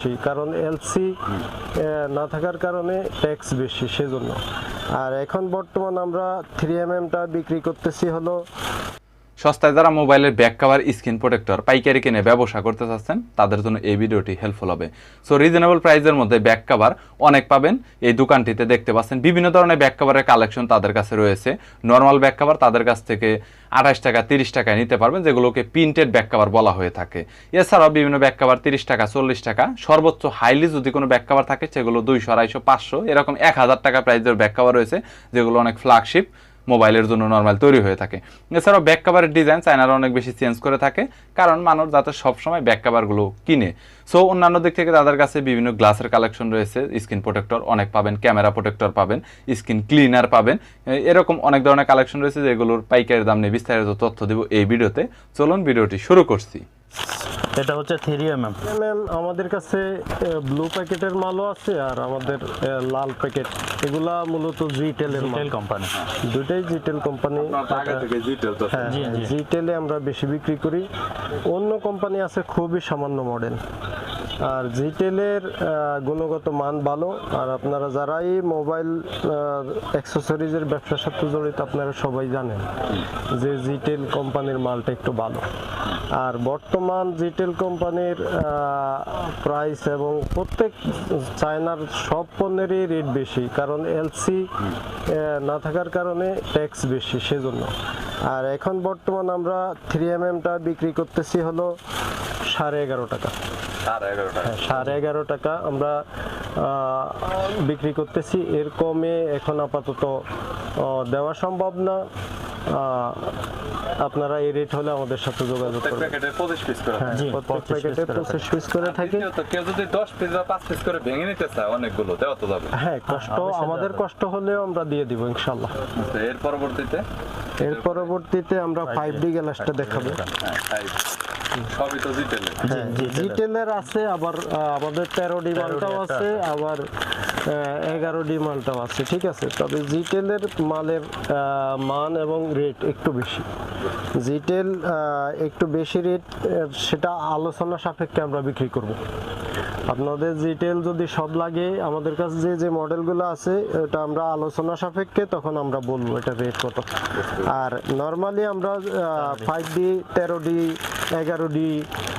বেশি, কারণ এলসি না থাকার কারণে ট্যাক্স বেশি সেজন্য। আর এখন বর্তমান আমরা 3mm-টা বিক্রি করতেছি হলো সস্তায় যারা মোবাইলের ব্যাক কভার স্ক্রিন প্রোটেক্টর পাইকারি কিনে ব্যবসা করতে চাচ্ছেন তাদের জন্য এই ভিডিওটি হেল্পফুল হবে। সো রিজনেবল প্রাইসের মধ্যে ব্যাক কভার অনেক পাবেন এই দোকানটিতে। দেখতে পাচ্ছেন বিভিন্ন ধরনের ব্যাক কভারের কালেকশন তাদের কাছে রয়েছে। নর্মাল ব্যাক কভার তাদের কাছ থেকে 28 টাকা 30 টাকায় নিতে পারবেন, যেগুলোকে প্রিন্টেড ব্যাক কভার বলা হয়ে থাকে। এছাড়াও বিভিন্ন ব্যাক কভার 30 টাকা 40 টাকা, সর্বোচ্চ হাইলি যদি কোনো ব্যাক কভার থাকে সেগুলো 200 250 500 এরকম 1000 টাকা প্রাইসের ব্যাক কভার রয়েছে, যেগুলো অনেক ফ্ল্যাগশিপ মোবাইলের জন্য নর্মাল তৈরি হয়ে থাকে। এছাড়াও ব্যাক কভারের ডিজাইন চায়নারা অনেক বেশি চেঞ্জ করে থাকে, কারণ মানুষ যাতে সবসময় ব্যাক কভারগুলো কিনে। সো অন্যান্য দিক থেকে তাদের কাছে বিভিন্ন গ্লাসের কালেকশন রয়েছে, স্ক্রিন প্রোটেক্টর অনেক পাবেন, ক্যামেরা প্রোটেক্টর পাবেন, স্ক্রিন ক্লিনার পাবেন, এরকম অনেক ধরনের কালেকশন রয়েছে যেগুলোর পাইকারি দাম নিয়ে বিস্তারিত তথ্য দেব এই ভিডিওতে। চলুন ভিডিওটি শুরু করছি। এটা হচ্ছে 3mm। আমাদের কাছে ব্লু প্যাকেটের মালও আছে আর আমাদের লাল প্যাকেট, এগুলা মূলত জিটেলের মাল। কোম্পানি দুটাই জিটেল কোম্পানি। হ্যাঁ, জিটেলে আমরা বেশি বিক্রি করি। অন্য কোম্পানি আছে খুবই সামান্য মডেল। আর জিটেলের গুণগত মান ভালো। আর আপনারা যারাই মোবাইল অ্যাক্সেসরিজের ব্যবসার সাথে জড়িত আপনারা সবাই জানেন যে জিটেল কোম্পানির মালটা একটু ভালো। আর বর্তমান জিটেল কোম্পানির প্রাইস এবং প্রত্যেক চায়নার সব পণ্যেরই রেট বেশি, কারণ এলসি না থাকার কারণে ট্যাক্স বেশি সেজন্য। আর এখন বর্তমান আমরা 3mm-টা বিক্রি করতেছি হলো 11.5 টাকা। 11.5 টাকা আমরা বিক্রি করতেছি। এর কমে এখন আপাতত দেওয়া সম্ভব না। আপনারা এই রেট হলে আমাদের সাথে যোগাযোগ করবেন। প্যাকেটে 25 পিস করে হ্যাঁ, প্রত্যেক প্যাকেটে 25 পিস করে থাকে। তো কেউ যদি 10 পিস বা 5 পিস করে ভেঙে নিতে চায় অনেকগুলো দেওয়া তো যাবে। হ্যাঁ, কষ্ট আমাদের কষ্ট হলেও আমরা দিয়ে দিব ইনশাআল্লাহ। এর পরবর্তীতে আমরা 5D গ্লাসটা দেখাবো। সবই তো জিটেলের। হ্যাঁ, জিটেলের আছে, আবার আমাদের 13D মালটাও আছে, আবার 11D মালটাও আছে। ঠিক আছে, তবে জিটেলের মালের মান এবং রেট একটু বেশি। জিটেল একটু বেশি রেট, সেটা আলোচনা সাপেক্ষে আমরা বিক্রি করব। আপনাদের জিটেল যদি সব লাগে, আমাদের কাছে যে যে মডেলগুলো আছে এটা আমরা আলোচনা সাপেক্ষে তখন আমরা বলবো এটা রেট কত। আর নর্মালি আমরা 5D 13D 11D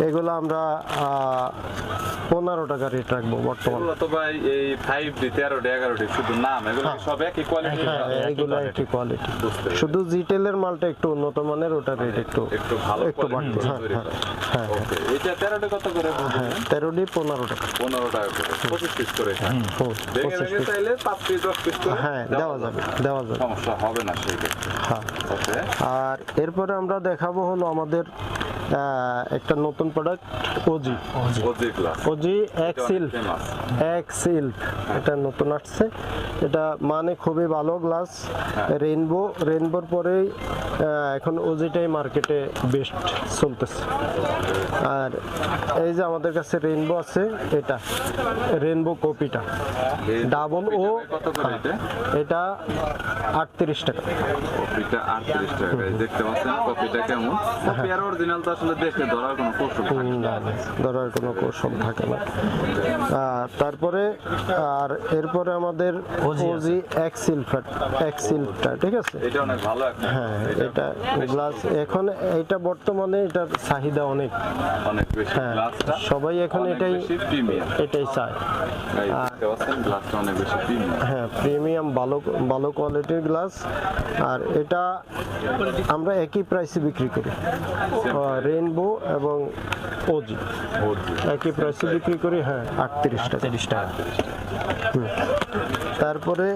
এগুলো আমরা 15 টাকা রেট রাখবো বর্তমানে। তো ভাই এই 5D 13D 11D শুধু নাম, এগুলো সব একই কোয়ালিটি? হ্যাঁ, এগুলো একই কোয়ালিটি, শুধু জিটেলের মালটা একটু উন্নত মানের, ওটা রেট একটু ভালো একটু বাড়বে। হ্যাঁ, ওকে। এটা 13D কত করে? হ্যাঁ, 13D 15 টাকা। 15 টাকা করে 25 পিস করে। ভেঙে ভেঙে চাইলে 5 পিস 10 পিস করে হ্যাঁ, দেওয়া যাবে। সমস্যা হবে না সেই ক্ষেত্রে। হ্যাঁ, ওকে। আর এরপরে আমরা দেখাবো হলো আমাদের একটা নতুন প্রোডাক্ট ওজি গ্লাস। ওজি এক্সিল। এটা নতুন আসছে, এটা মানে খুবই ভালো গ্লাস। রেইনবোর পরেই এখন ওজিটাই মার্কেটে বেস্ট চলতেছে। আর এই যে আমাদের কাছে রেইনবো আছে, এটা রেইনবো কপিটা ডাবল ও, এটা 38 টাকা। কপিটা 38 টাকা। দেখতে পাচ্ছেন কপিটা কেমন? কপি আর অরিজিনাল তো আসলে দেখে ধরার কোনো কৌশল থাকে না। ধরার কোনো কৌশল থাকে না। তারপরে আর এরপরে আমাদের ওজি এক্সিলটা, ঠিক আছে। এটা অনেক ভালো একটা। হ্যাঁ, এটা গ্লাস এখন এটা বর্তমানে এটার চাহিদা অনেক বেশি। হ্যাঁ, গ্লাসটা সবাই এখন এটাই চায়। দেখতে পাচ্ছেন গ্লাসটা অনেক বেশি প্রিমিয়াম। হ্যাঁ, প্রিমিয়াম ভালো কোয়ালিটির গ্লাস। আর এটা আমরা একই প্রাইসে বিক্রি করি, রেইনবো এবং ওজি একই প্রাইসে বিক্রি করি। হ্যাঁ, 38 টাকা। তারপরে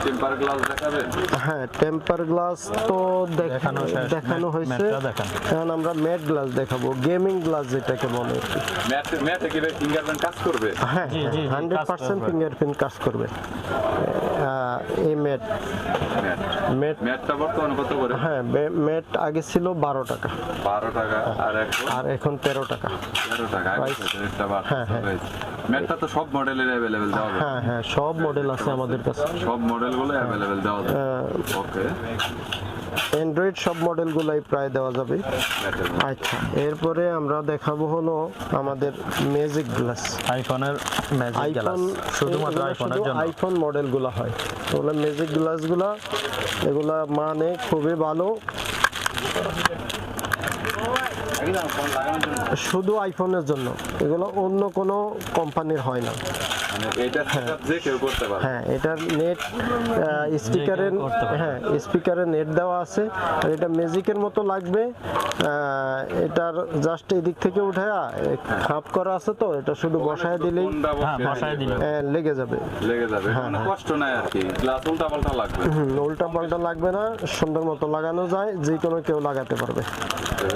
টেম্পার গ্লাস দেখাবেন? হ্যাঁ, টেম্পার গ্লাস তো দেখানো হয়েছে। এখন আমরা ম্যাট গ্লাস দেখাবো, গেমিং গ্লাস যেটাকে বলে। ম্যাটে কি ফিঙ্গারপ্রিন্ট কাজ করবে? হ্যাঁ, 100% ফিঙ্গারপ্রিন্ট কাজ করবে এই ম্যাটটা বর্তমানে কত করে? হ্যাঁ, ম্যাট আগে ছিল 12 টাকা। 12 টাকা। আর এখন 13 টাকা। 13 টাকা। হ্যাঁ, ম্যাটটা তো সব মডেলের अवेलेबल দেওয়া যায়? হ্যাঁ, সব মডেল আছে আমাদের কাছে। সব মডেলগুলো अवेलेबल দেওয়া যায়। ওকে। অ্যান্ড্রয়েড সব মডেলগুলাই প্রায় দেওয়া যাবে। আচ্ছা, এরপরে আমরা দেখাবো হলো আমাদের ম্যাজিক গ্লাস। আইফোনের ম্যাজিক গ্লাস শুধুমাত্র আইফোনের জন্য। আইফোন মডেলগুলো হয় ওগুলো ম্যাজিক গ্লাসগুলা, এগুলা মানে খুবই ভালো, শুধু আইফোনের জন্য, এগুলো অন্য কোনো কোম্পানির হয় না। হ্যাঁ, এটার নেট স্পিকারের, হ্যাঁ স্পিকারে নেট দেওয়া আছে। আর এটা ম্যাজিকের মতো লাগবে। এটার জাস্ট এদিক থেকে উঠে খাপ করা আছে, তো এটা শুধু বসায় দিলেই লেগে যাবে। কষ্ট নাই আর কি, গ্লাস উল্টা পাল্টা লাগবে। উল্টা পাল্টা লাগবে না, সুন্দর মতো লাগানো যায়, যে কোনো কেউ লাগাতে পারবে।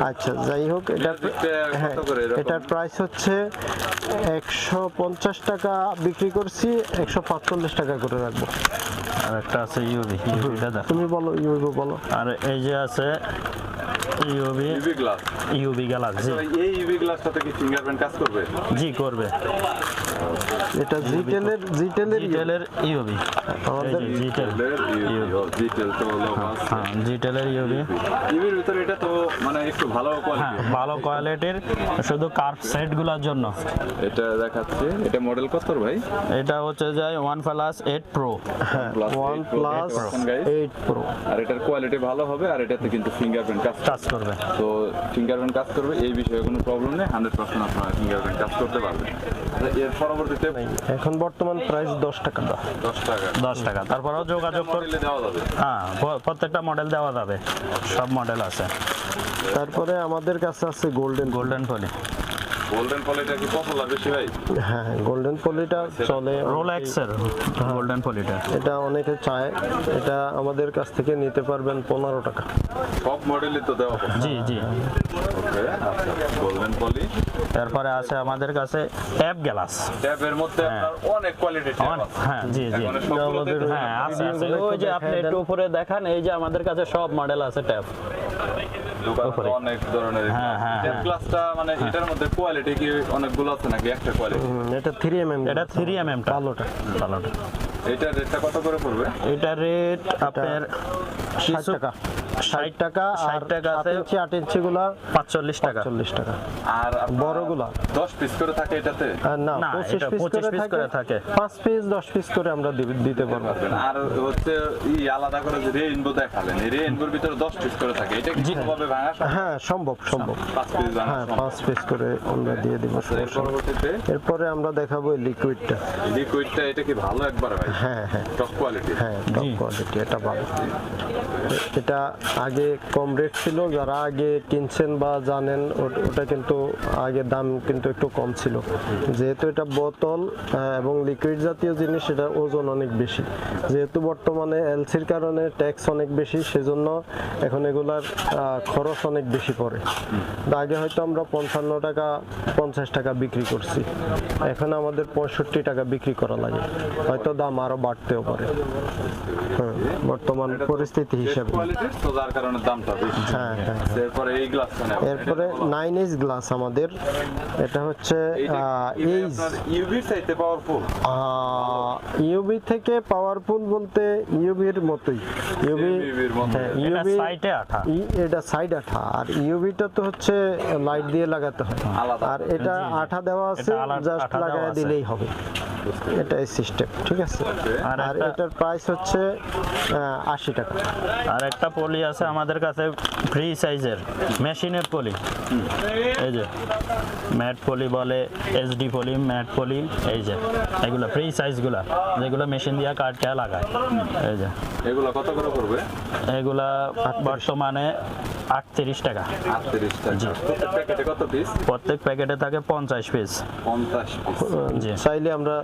আচ্ছা, যাই হোক, এটার প্রাইস হচ্ছে 150 টাকা বিক্রি করছি, 145 টাকা করে রাখবো। আর একটা আছে ইউভি, তুমি বলো, ইউভি বলো। আর এই যে আছে ইউভি গ্লাস। এই ইউভি গ্লাসটাতে কি ফিঙ্গারপ্রিন্ট কাজ করবে? জি করবে। এটা জিটেলের ইউভি, আমাদের জিটেলের ইউভি। ইউভির ভিতরে এটা তো মানে একটু ভালো কোয়ালিটি, ভালো কোয়ালিটির, শুধু কার্ভ সেটগুলোর জন্য। এটা দেখাচ্ছে, এটা মডেল কত ভাই? এটা হচ্ছে যায় OnePlus 8 Pro। হ্যাঁ, OnePlus 8 Pro। আর এটার কোয়ালিটি ভালো হবে, আর এটাতে কিন্তু ফিঙ্গারপ্রিন্ট কাজ করবে। তো ফিঙ্গারপ্রিন্ট কাজ করবে, এই বিষয়ে কোনো প্রবলেম নেই, 100% আপনারা ফিঙ্গারপ্রিন্ট কাজ করতে পারবেন। এর পরবর্তীতে এখন বর্তমান প্রাইস 10 টাকা। 10 টাকা। তারপরেও যোগাযোগ করলে দেওয়া যাবে। হ্যাঁ, প্রত্যেকটা মডেল দেওয়া যাবে, সব মডেল আছে। তারপরে আমাদের কাছে আছে গোল্ডেন পলি। গোল্ডেন পলিটা কি পপুলার বেশি ভাই? হ্যাঁ, গোল্ডেন পলিটা চলে, রোলেক্সের গোল্ডেন পলিটা। এটা অনেকে চায়, এটা আমাদের কাছ থেকে নিতে পারবেন 15 টাকা। সব মডেলই তো দেওয়া হবে। জি। ওকে, আচ্ছা, গোল্ডেন পলি। তারপরে আছে আমাদের কাছে ট্যাব গ্লাস। ট্যাবের মধ্যে আপনার অনেক কোয়ালিটি ট্যাব আছে। হ্যাঁ, জি। হ্যাঁ, আছে। ওই যে আপনি একটু উপরে দেখান, এই যে আমাদের কাছে সব মডেল আছে ট্যাব। দোকানে অনেক ধরনের ট্যাব গ্লাসটা, মানে এটার মধ্যে কোয়ালিটি কি অনেকগুলো আছে নাকি একটা কোয়ালিটি? এটা 3mm, এটা 3mm ভালোটা। এটা রেটটা কত করে পড়বে? এটা রেট আপনার 60 টাকা। 60 টাকা। 60 টাকা আছে। 8 ইঞ্চি গুলা 45 টাকা। 40 টাকা। আর বড়গুলা 10 পিস করে থাকে এটাতে? না, এটা 25 পিস করে থাকে। 5 পিস 10 পিস করে আমরা দিতে পারবো। আর হচ্ছে আলাদা করে যে রেইনবো দেখালেন, এই রেইনবোর ভিতরে 10 পিস করে থাকে, এটা কি কিভাবে ভাঙা সম্ভব? হ্যাঁ, সম্ভব। 5 পিস ভাঙা হ্যাঁ, সম্ভব। 5 পিস করে আমরা দিয়ে দিব। পরবর্তীতে এরপরে আমরা দেখাবো লিকুইডটা। এটা কি ভালো একবারে ভাই? হ্যাঁ, টপ কোয়ালিটি। হ্যাঁ, টপ কোয়ালিটি, এটা ভালো। এটা আগে কম রেট ছিল, যারা আগে কিনছেন বা জানেন, ওটা কিন্তু আগে দাম কিন্তু একটু কম ছিল। যেহেতু এটা বোতল এবং লিকুইড জাতীয় জিনিস, এটা ওজন অনেক বেশি। যেহেতু বর্তমানে এলসির কারণে ট্যাক্স অনেক বেশি, সেজন্য এখন এগুলার খরচ অনেক বেশি পড়ে। আগে হয়তো আমরা 55 টাকা 50 টাকা বিক্রি করছি, এখন আমাদের 65 টাকা বিক্রি করা লাগে, হয়তো দাম আরো বাড়তেও পারে। হ্যাঁ, বর্তমান পরিস্থিতি হিসাবে। তো যার কারণে দামটা বেশি। হ্যাঁ। এরপরে এই গ্লাসটা নেব। এরপরে 9H গ্লাস আমাদের, এটা হচ্ছে ইউভির চাইতে পাওয়ারফুল। ইউভি থেকে পাওয়ারফুল বলতে ইউভির মতোই। এটা সাইড আঠা, আর ইউভিটা তো হচ্ছে লাইট দিয়ে লাগাতে হয়, আর এটা আঠা দেওয়া আছে, জাস্ট লাগায় দিলেই হবে। এটাই সিস্টেম, ঠিক আছে। আর এটার প্রাইস হচ্ছে 80 টাকা। আর একটা পলি আছে আমাদের কাছে ফ্রি সাইজের মেশিনের পলি, এই যে ম্যাট পলি বলে, এসডি পলি, ম্যাট পলি, এই যে এগুলো ফ্রি সাইজগুলা, যেগুলো মেশিন দিয়ে কাটতে লাগায়। এই যে এগুলো কত করে পড়বে? এগুলা বর্তমানে 38 টাকা। 38 টাকা। প্রত্যেক প্যাকেটে কত পিস? প্রত্যেক প্যাকেটে থাকে 50 পিস। 50 পিস। জি, চাইলে আমরা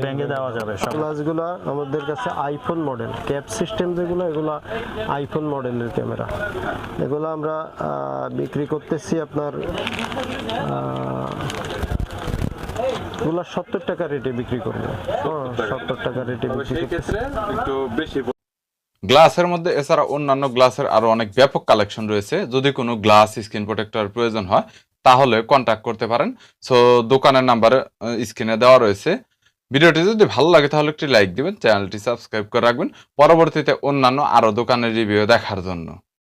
ব্যাংকে দেওয়া যাবে। সব গ্লাসগুলো আমাদের কাছে আইফোন মডেল, ক্যাপ সিস্টেম যেগুলো, এগুলো আইফোন মডেলের ক্যামেরা। এগুলো আমরা বিক্রি করতেছি আপনার এগুলো 70 টাকা রেটে বিক্রি করবো। 70 টাকা রেটে বিক্রি করতেছি। একটু বেশি। গ্লাসের মধ্যে এছাড়া অন্যান্য গ্লাসের আরো অনেক ব্যাপক কালেকশন রয়েছে। যদি কোনো গ্লাস স্ক্রিন প্রোটেক্টর প্রয়োজন হয় তাহলে কন্ট্যাক্ট করতে পারেন। সো দোকানের নাম্বার স্ক্রিনে দেওয়া রয়েছে। ভিডিওটি যদি ভালো লাগে তাহলে একটি লাইক দিবেন, চ্যানেলটি সাবস্ক্রাইব করে রাখবেন পরবর্তীতে অন্যান্য আরো দোকানের রিভিউ দেখার জন্য।